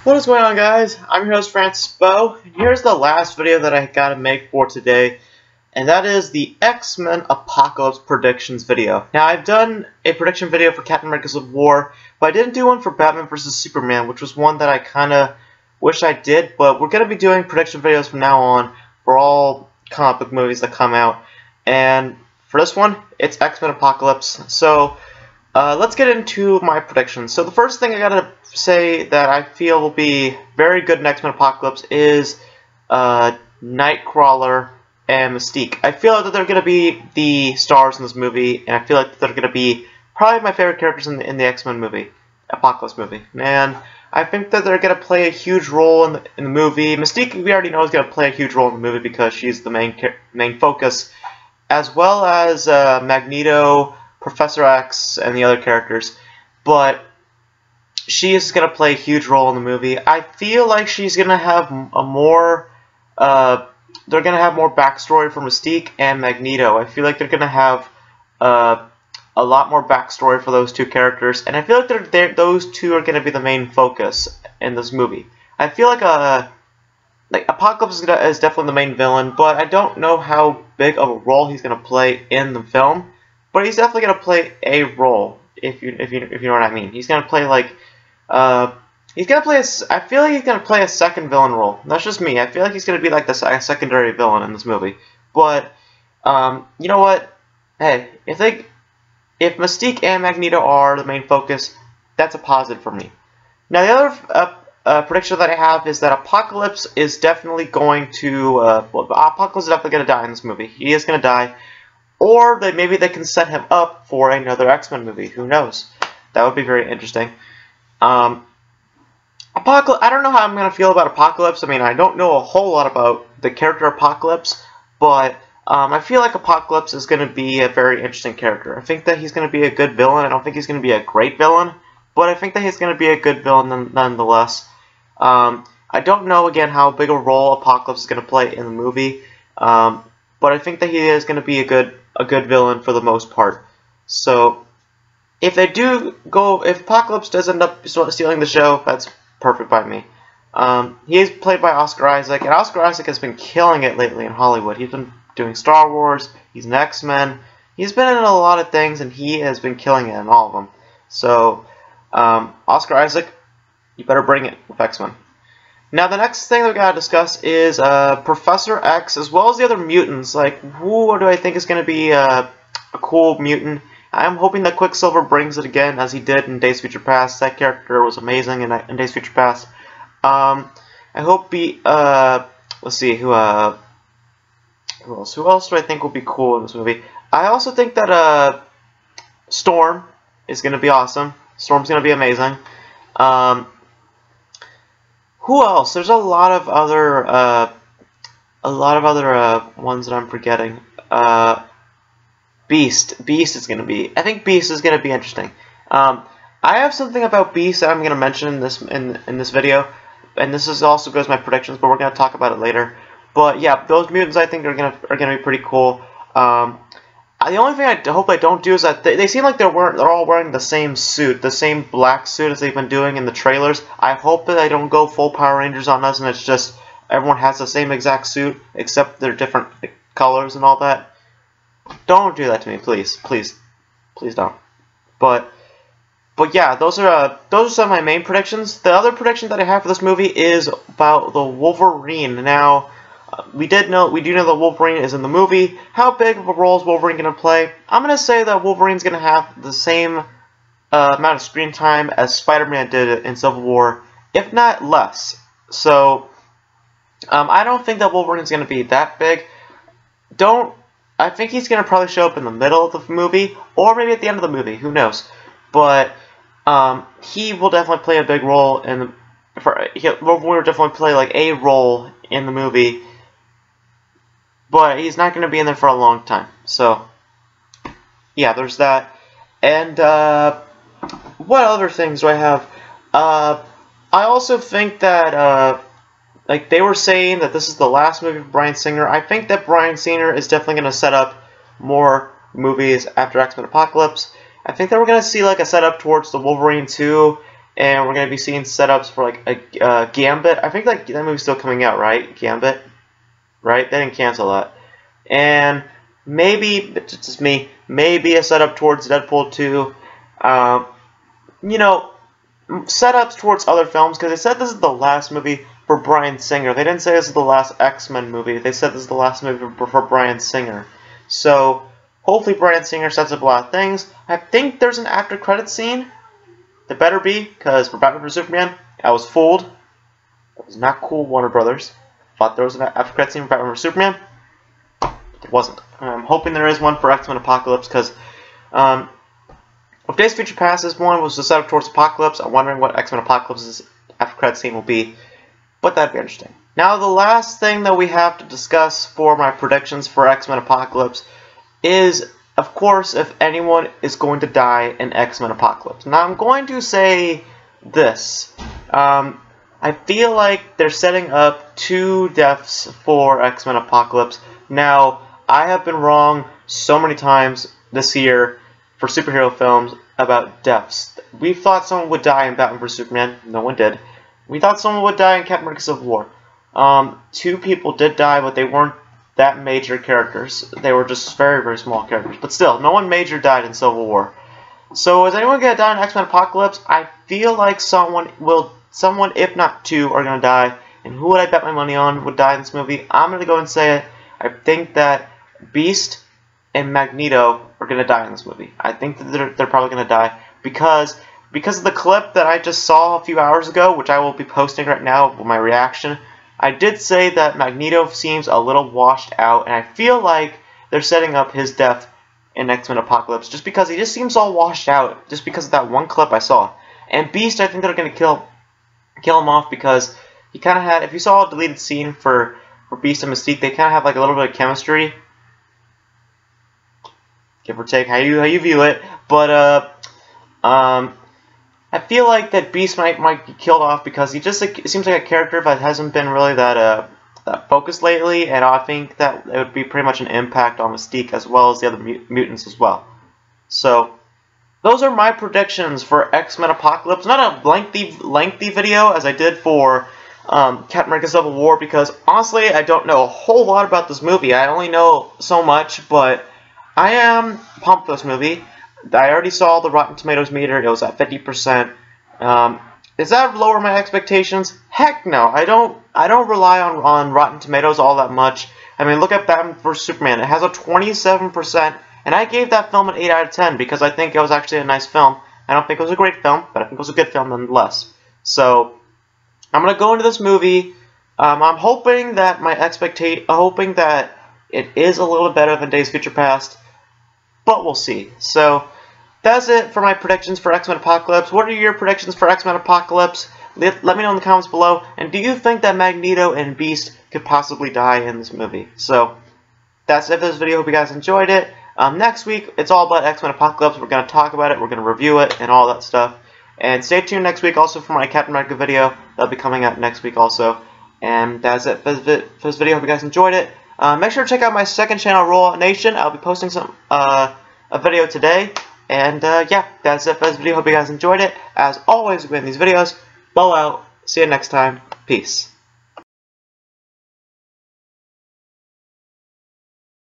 What is going on, guys? I'm your host, Beau, and here's the last video that I gotta make for today, and that is the X-Men Apocalypse predictions video. Now, I've done a prediction video for Captain America Civil War, but I didn't do one for Batman vs. Superman, which was one that I kinda wish I did, but we're gonna be doing prediction videos from now on for all comic book movies that come out, and for this one, it's X-Men Apocalypse. So, let's get into my predictions. So the first thing I gotta say that I feel will be very good in X-Men Apocalypse is Nightcrawler and Mystique. I feel like that they're gonna be the stars in this movie, and I feel like they're gonna be probably my favorite characters in the X-Men movie, Apocalypse movie. And I think that they're gonna play a huge role in the movie. Mystique, we already know, is gonna play a huge role in the movie because she's the main focus, as well as Magneto, Professor X, and the other characters, but she is going to play a huge role in the movie. I feel like she's going to have a more, they're going to have more backstory for Mystique and Magneto. I feel like they're going to have a lot more backstory for those two characters, and I feel like those two are going to be the main focus in this movie. I feel like Apocalypse is definitely the main villain, but I don't know how big of a role he's going to play in the film. But he's definitely going to play a role, if you know what I mean. He's going to play like, I feel like he's going to play a second villain role. That's just me. I feel like he's going to be like the secondary villain in this movie. But, you know what? Hey, if Mystique and Magneto are the main focus, that's a positive for me. Now, the other prediction that I have is that Apocalypse is definitely going to, Apocalypse is definitely going to die in this movie. He is going to die. Or maybe they can set him up for another X-Men movie. Who knows? That would be very interesting. Apocalypse. I don't know how I'm going to feel about Apocalypse. I mean, I don't know a whole lot about the character Apocalypse, but I feel like Apocalypse is going to be a very interesting character. I think that he's going to be a good villain. I don't think he's going to be a great villain, but I think that he's going to be a good villain nonetheless. I don't know, again, how big a role Apocalypse is going to play in the movie, but I think that he is going to be a good villain for the most part. So if Apocalypse does end up stealing the show, that's perfect by me. He is played by Oscar Isaac, and Oscar Isaac has been killing it lately in Hollywood. He's been doing Star Wars, he's an X-Men, he's been in a lot of things, and he has been killing it in all of them. So, Oscar Isaac, you better bring it with X-Men. Now, the next thing that we gotta discuss is Professor X, as well as the other mutants. Like, who do I think is gonna be a cool mutant? I'm hoping that Quicksilver brings it again, as he did in Days of Future Past. That character was amazing in Days of Future Past. I hope let's see, who else? Who else do I think will be cool in this movie? I also think that Storm is gonna be awesome. Storm's gonna be amazing. Who else? There's a lot of other ones that I'm forgetting. Beast is gonna be. I think Beast is gonna be interesting. I have something about Beast that I'm gonna mention in this video, and this also goes to my predictions, but we're gonna talk about it later. But yeah, those mutants I think are gonna be pretty cool. The only thing I hope I don't do is that they seem like they're all wearing the same suit, the same black suit as they've been doing in the trailers. I hope that they don't go full Power Rangers on us and it's just everyone has the same exact suit except they're different colors and all that. Don't do that to me, please, please, please don't. But yeah, those are some of my main predictions. The other prediction that I have for this movie is about the Wolverine. Now, we do know that Wolverine is in the movie. How big of a role is Wolverine going to play? I'm going to say that Wolverine's going to have the same amount of screen time as Spider-Man did in Civil War, if not less. So, I don't think that Wolverine's going to be that big. I think he's going to probably show up in the middle of the movie, or maybe at the end of the movie. Who knows? But he will definitely play a big role in Wolverine will definitely play like a role in the movie. But he's not going to be in there for a long time. So, yeah, there's that. And, what other things do I have? I also think that, like, they were saying that this is the last movie for Bryan Singer. I think that Bryan Singer is definitely going to set up more movies after X-Men Apocalypse. I think that we're going to see, like, a setup towards the Wolverine 2 and we're going to be seeing setups for like a Gambit. I think that movie's still coming out, right? Gambit, right? They didn't cancel that. And maybe, it's just me, maybe a setup towards Deadpool 2. You know, setups towards other films, because they said this is the last movie for Bryan Singer. They didn't say this is the last X-Men movie. They said this is the last movie for Bryan Singer. So, hopefully Bryan Singer sets up a lot of things. I think there's an after credits scene. There better be, because for Batman vs Superman, I was fooled. That was not cool, Warner Brothers. Thought there was an after credits scene for Batman vs Superman. There wasn't. I'm hoping there is one for X-Men Apocalypse, because if Days of Future Past one was the setup towards Apocalypse, I'm wondering what X-Men Apocalypse's after credits scene will be. But that'd be interesting. Now, the last thing that we have to discuss for my predictions for X-Men Apocalypse is, of course, if anyone is going to die in X-Men Apocalypse. Now, I'm going to say this. I feel like they're setting up 2 deaths for X-Men Apocalypse. Now, I have been wrong so many times this year for superhero films about deaths. We thought someone would die in Batman vs Superman. No one did. We thought someone would die in Captain America Civil War. 2 people did die, but they weren't that major characters. They were just very, very small characters. But still, no one major died in Civil War. So is anyone going to die in X-Men Apocalypse? I feel like someone, if not 2, are going to die. And who would I bet my money on would die in this movie? I'm going to go and say it. I think that Beast and Magneto are going to die in this movie. I think that they're probably going to die because of the clip that I just saw a few hours ago, which I will be posting right now with my reaction. I did say that Magneto seems a little washed out, and I feel like they're setting up his death in X-Men Apocalypse just because he just seems all washed out, just because of that one clip I saw. And Beast, I think they're going to kill him off because he kind of had, if you saw a deleted scene for Beast and Mystique, they kind of have like a little bit of chemistry, give or take how you view it. But I feel like that Beast might be killed off because he just it seems like a character that hasn't been really that focused lately, and I think that it would be pretty much an impact on Mystique as well as the other mutants as well. So those are my predictions for X-Men Apocalypse. Not a lengthy video as I did for Captain America Civil War, because honestly I don't know a whole lot about this movie. I only know so much, but I am pumped for this movie. I already saw the Rotten Tomatoes meter. It was at 50%. Does that lower my expectations? Heck no. I don't rely on Rotten Tomatoes all that much. I mean, look at Batman vs Superman. It has a 27%, and I gave that film an 8 out of 10 because I think it was actually a nice film. I don't think it was a great film, but I think it was a good film nonetheless. So I'm gonna go into this movie. I'm hoping that hoping that it is a little bit better than Days of Future Past, but we'll see. So that's it for my predictions for X-Men Apocalypse. What are your predictions for X-Men Apocalypse? Let me know in the comments below. And do you think that Magneto and Beast could possibly die in this movie? So that's it for this video. Hope you guys enjoyed it. Next week, it's all about X-Men Apocalypse. We're going to talk about it. We're going to review it and all that stuff. And stay tuned next week also for my Captain America video. That'll be coming out next week also. And that's it for this video. Hope you guys enjoyed it. Make sure to check out my second channel, Roll Out Nation. I'll be posting a video today. And yeah, that's it for this video. Hope you guys enjoyed it. As always, in these videos, Beau out. See you next time. Peace.